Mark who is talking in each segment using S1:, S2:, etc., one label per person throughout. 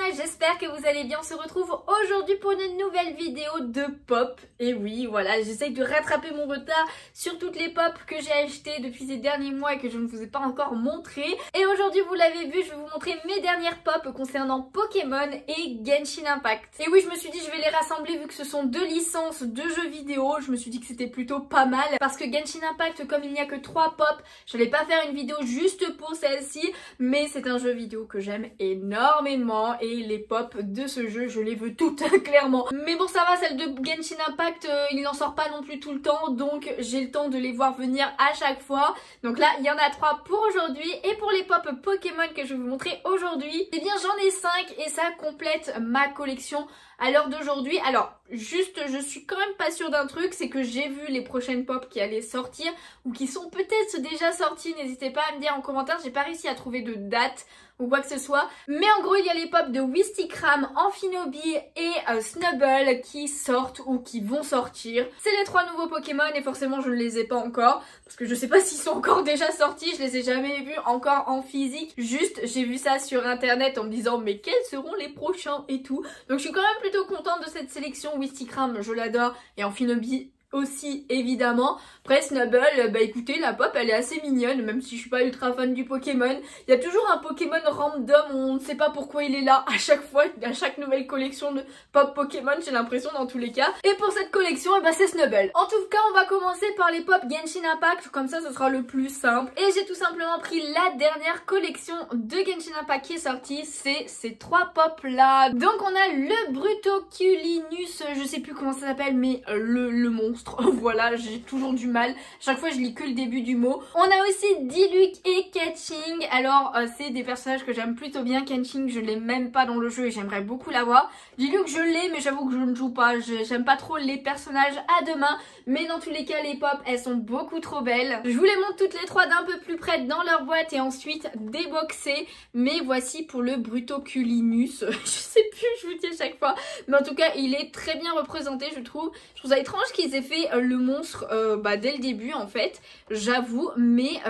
S1: Fiona, j'espère que vous allez bien. On se retrouve aujourd'hui pour une nouvelle vidéo de pop. Et oui, voilà, j'essaye de rattraper mon retard sur toutes les pop que j'ai achetées depuis ces derniers mois et que je ne vous ai pas encore montré. Et aujourd'hui, vous l'avez vu, je vais vous montrer mes dernières pop concernant Pokémon et Genshin Impact. Et oui, je me suis dit je vais les rassembler vu que ce sont deux licences de jeux vidéo. Je me suis dit que c'était plutôt pas mal parce que Genshin Impact, comme il n'y a que 3 pop, je n'allais pas faire une vidéo juste pour celle-ci, mais c'est un jeu vidéo que j'aime énormément et les pop de ce jeu je les veux toutes clairement. Mais bon, ça va, celle de Genshin Impact il n'en sort pas non plus tout le temps, donc j'ai le temps de les voir venir à chaque fois. Donc là il y en a 3 pour aujourd'hui. Et pour les pop Pokémon que je vais vous montrer aujourd'hui, eh bien j'en ai 5 et ça complète ma collection à l'heure d'aujourd'hui. Alors juste, je suis quand même pas sûre d'un truc, c'est que j'ai vu les prochaines pop qui allaient sortir ou qui sont peut-être déjà sorties. N'hésitez pas à me dire en commentaire, j'ai pas réussi à trouver de date ou quoi que ce soit. Mais en gros, il y a les pop de Wistikram, Amphinobie et Snubbull qui sortent ou qui vont sortir. C'est les 3 nouveaux Pokémon et forcément je ne les ai pas encore parce que je sais pas s'ils sont encore déjà sortis, je les ai jamais vus encore en physique. Juste, j'ai vu ça sur internet en me disant mais quels seront les prochains et tout. Donc je suis quand même plutôt contente de cette sélection. Wistikram, je l'adore, et Amphinobie aussi évidemment. Après Snubbull, bah écoutez, la pop elle est assez mignonne, même si je suis pas ultra fan du Pokémon. Il y a toujours un Pokémon random, on ne sait pas pourquoi il est là à chaque fois, à chaque nouvelle collection de pop Pokémon, j'ai l'impression dans tous les cas. Et pour cette collection, bah c'est Snubbull. En tout cas, on va commencer par les pop Genshin Impact, comme ça ce sera le plus simple. Et j'ai tout simplement pris la dernière collection de Genshin Impact qui est sortie, c'est ces 3 pop là. Donc on a le Brutoculinus, je sais plus comment ça s'appelle, mais le monstre. Voilà, j'ai toujours du mal. Chaque fois, je lis que le début du mot. On a aussi Diluc et Keqing. Alors, c'est des personnages que j'aime plutôt bien. Keqing, je l'ai même pas dans le jeu et j'aimerais beaucoup l'avoir. Diluc, je l'ai, mais j'avoue que je ne joue pas. J'aime pas trop les personnages à deux mains. Mais dans tous les cas, les pop, elles sont beaucoup trop belles. Je vous les montre toutes les 3 d'un peu plus près dans leur boîte et ensuite déboxer. Mais voici pour le Brutoculinus. Je sais plus, je vous dis à chaque fois. Mais en tout cas, il est très bien représenté, je trouve. Je trouve ça étrange qu'ils aient fait le monstre dès le début en fait, j'avoue, mais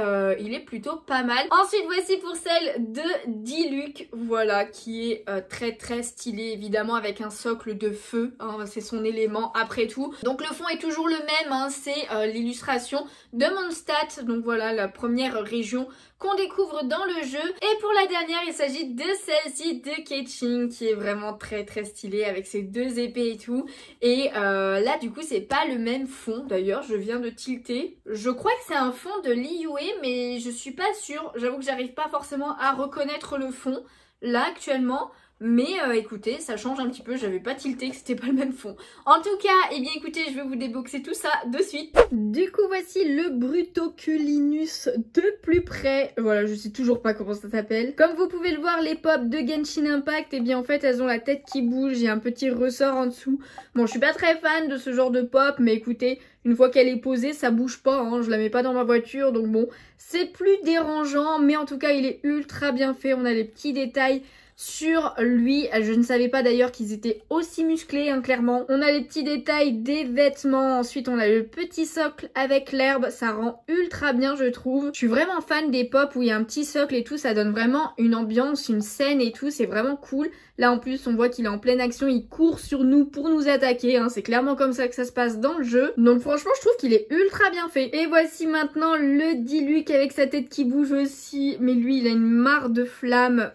S1: il est plutôt pas mal. Ensuite voici pour celle de Diluc, voilà, qui est très stylée évidemment, avec un socle de feu, hein, c'est son élément après tout. Donc le fond est toujours le même, hein, c'est l'illustration de Mondstadt, donc voilà la première région qu'on découvre dans le jeu. Et pour la dernière, il s'agit de celle-ci de Keqing, qui est vraiment très stylée avec ses 2 épées et tout. Et là du coup c'est pas le même fond, d'ailleurs je viens de tilter. Je crois que c'est un fond de Liyue, mais je suis pas sûre. J'avoue que j'arrive pas forcément à reconnaître le fond là actuellement. Mais écoutez, ça change un petit peu, j'avais pas tilté que c'était pas le même fond. En tout cas, eh bien écoutez, je vais vous déboxer tout ça de suite. Du coup, voici le Brutoculinus de plus près. Voilà, je sais toujours pas comment ça s'appelle. Comme vous pouvez le voir, les pop de Genshin Impact, eh bien en fait, elles ont la tête qui bouge, il y a un petit ressort en dessous. Bon, je suis pas très fan de ce genre de pop, mais écoutez, une fois qu'elle est posée, ça bouge pas, hein, je la mets pas dans ma voiture, donc bon, c'est plus dérangeant, mais en tout cas, il est ultra bien fait, on a les petits détails sur lui. Je ne savais pas d'ailleurs qu'ils étaient aussi musclés, hein, clairement. On a les petits détails des vêtements. Ensuite, on a le petit socle avec l'herbe. Ça rend ultra bien, je trouve. Je suis vraiment fan des pop où il y a un petit socle et tout. Ça donne vraiment une ambiance, une scène et tout. C'est vraiment cool. Là, en plus, on voit qu'il est en pleine action. Il court sur nous pour nous attaquer, hein. C'est clairement comme ça que ça se passe dans le jeu. Donc franchement, je trouve qu'il est ultra bien fait. Et voici maintenant le Diluc avec sa tête qui bouge aussi. Mais lui, il a une mare de flammes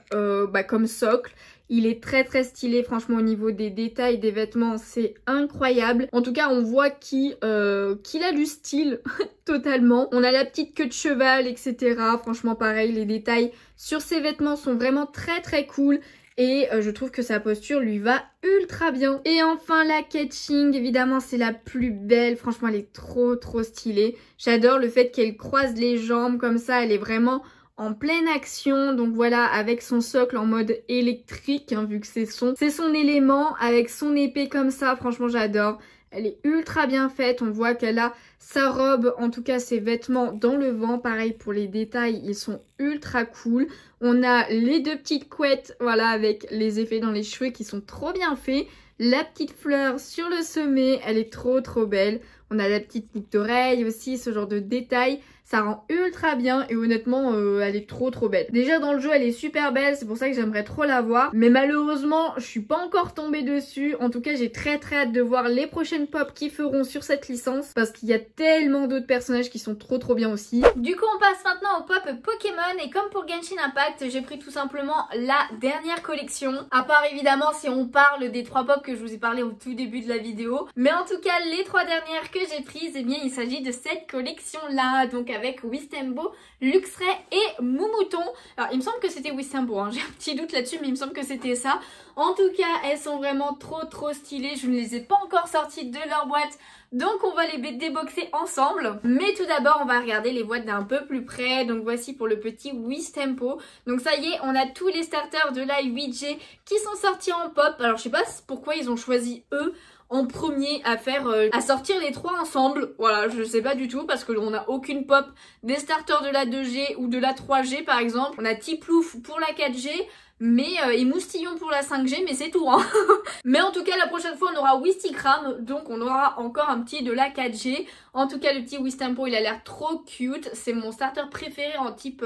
S1: comme socle. Il est très stylé, franchement, au niveau des détails des vêtements, c'est incroyable. En tout cas, on voit qu'il a du style totalement. On a la petite queue de cheval, etc. Franchement, pareil, les détails sur ses vêtements sont vraiment très cool. Et je trouve que sa posture lui va ultra bien. Et enfin la Keqing, évidemment c'est la plus belle. Franchement elle est trop stylée. J'adore le fait qu'elle croise les jambes comme ça. Elle est vraiment en pleine action. Donc voilà, avec son socle en mode électrique, hein, vu que c'est son élément. Avec son épée comme ça, franchement j'adore. Elle est ultra bien faite, on voit qu'elle a sa robe, en tout cas ses vêtements dans le vent. Pareil pour les détails, ils sont ultra cool. On a les deux petites couettes, voilà, avec les effets dans les cheveux qui sont trop bien faits. La petite fleur sur le sommet, elle est trop belle. On a la petite boucle d'oreille aussi, ce genre de détails. Ça rend ultra bien et honnêtement, elle est trop belle. Déjà dans le jeu, elle est super belle, c'est pour ça que j'aimerais trop la voir. Mais malheureusement, je suis pas encore tombée dessus. En tout cas, j'ai très hâte de voir les prochaines pop qui feront sur cette licence. Parce qu'il y a tellement d'autres personnages qui sont trop bien aussi. Du coup, on passe maintenant au pop Pokémon. Et comme pour Genshin Impact, j'ai pris tout simplement la dernière collection. À part évidemment si on parle des 3 pop que je vous ai parlé au tout début de la vidéo. Mais en tout cas, les 3 dernières que j'ai prises, eh bien il s'agit de cette collection-là. Donc avec Wistembo, Luxray et Moumouton. Alors il me semble que c'était Wistembo, hein. J'ai un petit doute là-dessus mais il me semble que c'était ça. En tout cas elles sont vraiment trop stylées, je ne les ai pas encore sorties de leur boîte. Donc on va les déboxer ensemble. Mais tout d'abord on va regarder les boîtes d'un peu plus près. Donc voici pour le petit Wistempo. Donc ça y est, on a tous les starters de la 8G qui sont sortis en pop. Alors je sais pas pourquoi ils ont choisi eux en premier à sortir les 3 ensemble. Voilà, je sais pas du tout parce que on n'a aucune pop des starters de la 2G ou de la 3G par exemple. On a Tiplouf pour la 4G. Mais et Moustillon pour la 5G, mais c'est tout, hein. Mais en tout cas la prochaine fois on aura Wistikram, donc on aura encore un petit de la 4G. En tout cas le petit Wistempo il a l'air trop cute. C'est mon starter préféré en type,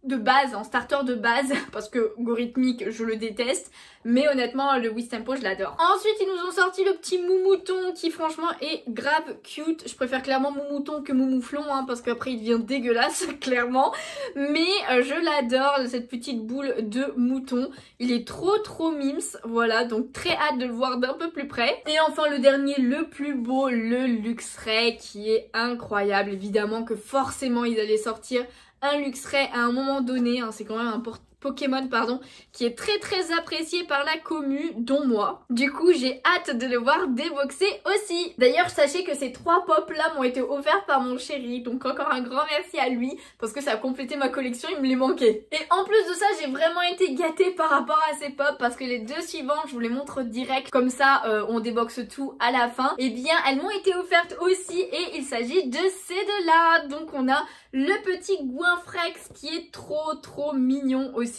S1: de base, en starter de base, parce que Gorithmique je le déteste, mais honnêtement le Wistempo je l'adore. Ensuite ils nous ont sorti le petit Moumouton qui franchement est grave cute. Je préfère clairement Moumouton que Moumouflon, hein, parce qu'après il devient dégueulasse clairement, mais je l'adore cette petite boule de mouton. Il est trop mims, voilà, donc très hâte de le voir d'un peu plus près. Et enfin le dernier, le plus beau, le Luxray qui est incroyable. Évidemment que forcément ils allaient sortir un Luxray à un moment donné, hein, c'est quand même un Pokémon qui est très apprécié par la commu, dont moi. Du coup j'ai hâte de le voir déboxer aussi. D'ailleurs sachez que ces 3 pop là m'ont été offerts par mon chéri, donc encore un grand merci à lui parce que ça a complété ma collection, il me les manquait. Et en plus de ça j'ai vraiment été gâtée par rapport à ces pop parce que les 2 suivantes je vous les montre direct, comme ça on déboxe tout à la fin. Et bien elles m'ont été offertes aussi et il s'agit de ces 2 là. Donc on a le petit Goinfrex qui est trop mignon aussi.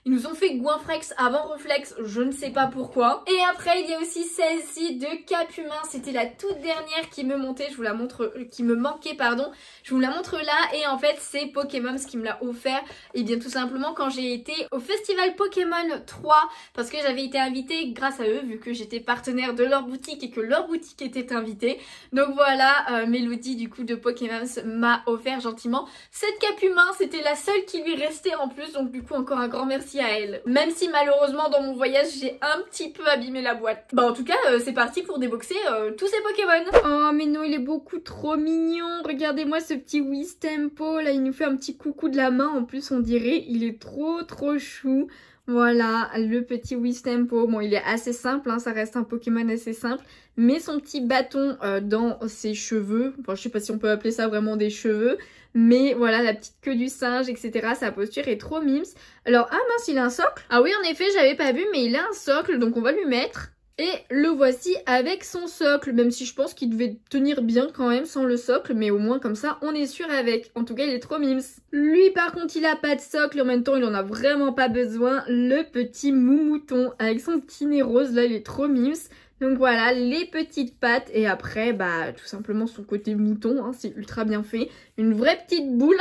S1: Ils nous ont fait Goinfrex avant Ronflex, je ne sais pas pourquoi. Et après il y a aussi celle-ci de Capumin, c'était la toute dernière qui me montait, je vous la montre, qui me manquait pardon. Je vous la montre là et en fait c'est Pokémon qui me l'a offert. Et bien tout simplement quand j'ai été au festival Pokémon 3, parce que j'avais été invitée grâce à eux vu que j'étais partenaire de leur boutique et que leur boutique était invitée. Donc voilà, Mélodie du coup de Pokémon m'a offert gentiment cette Capumin, c'était la seule qui lui restait en plus, donc du coup encore un grand merci à elle. Même si malheureusement dans mon voyage j'ai un petit peu abîmé la boîte. Bah en tout cas c'est parti pour déboxer tous ces Pokémon. Oh mais non il est beaucoup trop mignon. Regardez-moi ce petit Wistempo là, il nous fait un petit coucou de la main en plus on dirait. Il est trop chou. Voilà le petit Wistempo. Bon il est assez simple, hein, ça reste un Pokémon assez simple. Mais son petit bâton dans ses cheveux, enfin je sais pas si on peut appeler ça vraiment des cheveux. Mais voilà la petite queue du singe etc. Sa posture est trop mims. Alors ah mince il a un socle. Ah oui en effet j'avais pas vu mais il a un socle donc on va lui mettre. Et le voici avec son socle, même si je pense qu'il devait tenir bien quand même sans le socle, mais au moins comme ça on est sûr avec. En tout cas il est trop mims. Lui par contre il a pas de socle et en même temps il en a vraiment pas besoin. Le petit Moumouton avec son petit nez rose là il est trop mims. Donc voilà, les petites pattes et après, bah tout simplement son côté mouton, hein, c'est ultra bien fait. Une vraie petite boule,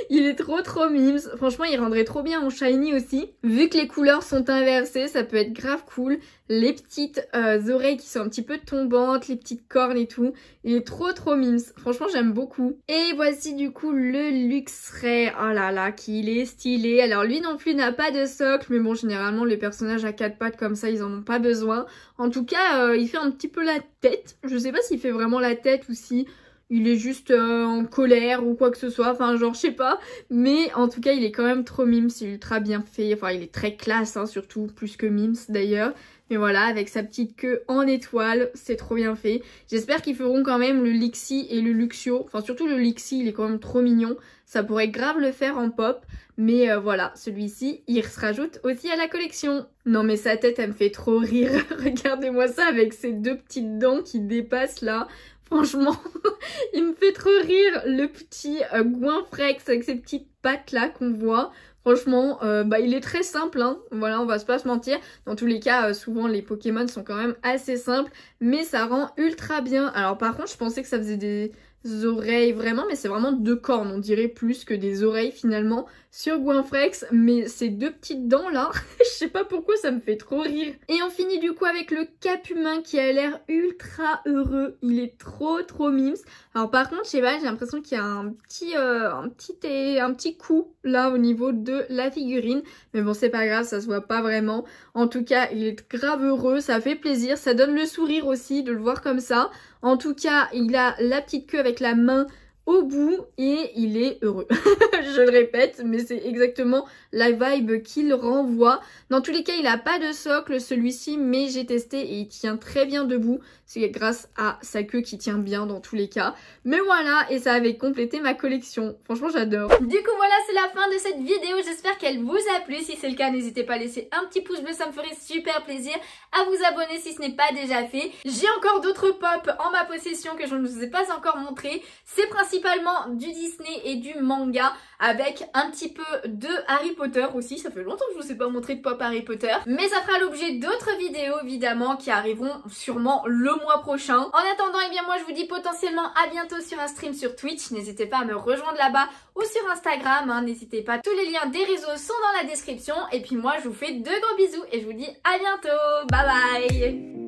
S1: il est trop mims. Franchement, il rendrait trop bien en shiny aussi. Vu que les couleurs sont inversées, ça peut être grave cool. Les petites oreilles qui sont un petit peu tombantes, les petites cornes et tout. Il est trop mims. Franchement, j'aime beaucoup. Et voici du coup le Luxray. Oh là là, qu'il est stylé. Alors lui non plus n'a pas de socle, mais bon, généralement les personnages à 4 pattes comme ça, ils en ont pas besoin. En tout cas, il fait un petit peu la tête. Je sais pas s'il fait vraiment la tête ou si il est juste en colère ou quoi que ce soit. Enfin, genre, je sais pas. Mais en tout cas, il est quand même trop mims. Il est ultra bien fait. Enfin, il est très classe, hein, surtout. Plus que mims, d'ailleurs. Mais voilà, avec sa petite queue en étoile. C'est trop bien fait. J'espère qu'ils feront quand même le Lixie et le Luxio. Enfin, surtout le Lixie, il est quand même trop mignon. Ça pourrait grave le faire en pop. Mais voilà, celui-ci, il se rajoute aussi à la collection. Non mais sa tête, elle me fait trop rire. Regardez-moi ça avec ses 2 petites dents qui dépassent là. Franchement, il me fait trop rire le petit Goinfrex avec ses petites pattes là qu'on voit. Franchement, il est très simple, hein. Voilà, on va pas se mentir. Dans tous les cas, souvent les Pokémon sont quand même assez simples, mais ça rend ultra bien. Alors par contre, je pensais que ça faisait des oreilles vraiment, mais c'est vraiment 2 cornes, on dirait plus que des oreilles finalement sur Goinfrex, mais ces 2 petites dents là, je sais pas pourquoi ça me fait trop rire. Et on finit du coup avec le Capumin qui a l'air ultra heureux, il est trop mimes. Alors par contre, je sais pas, j'ai l'impression qu'il y a un petit coup là au niveau de la figurine, mais bon c'est pas grave, ça se voit pas vraiment. En tout cas, il est grave heureux, ça fait plaisir, ça donne le sourire aussi de le voir comme ça. En tout cas, il a la petite queue avec la main au bout et il est heureux. Je le répète, mais c'est exactement la vibe qu'il renvoie. Dans tous les cas, il n'a pas de socle celui-ci, mais j'ai testé et il tient très bien debout. C'est grâce à sa queue qui tient bien dans tous les cas. Mais voilà, et ça avait complété ma collection. Franchement, j'adore. Du coup, voilà, c'est la fin de cette vidéo. J'espère qu'elle vous a plu. Si c'est le cas, n'hésitez pas à laisser un petit pouce bleu, ça me ferait super plaisir. À vous abonner si ce n'est pas déjà fait. J'ai encore d'autres pop en ma possession que je ne vous ai pas encore montré. C'est principalement du Disney et du manga avec un petit peu de Harry Potter aussi. Ça fait longtemps que je ne vous ai pas montré de pop Harry Potter. Mais ça fera l'objet d'autres vidéos évidemment qui arriveront sûrement le mois prochain. En attendant, eh bien moi je vous dis potentiellement à bientôt sur un stream sur Twitch. N'hésitez pas à me rejoindre là-bas ou sur Instagram. Hein. N'hésitez pas, tous les liens des réseaux sont dans la description. Et puis moi je vous fais de gros bisous et je vous dis à bientôt. Bye bye.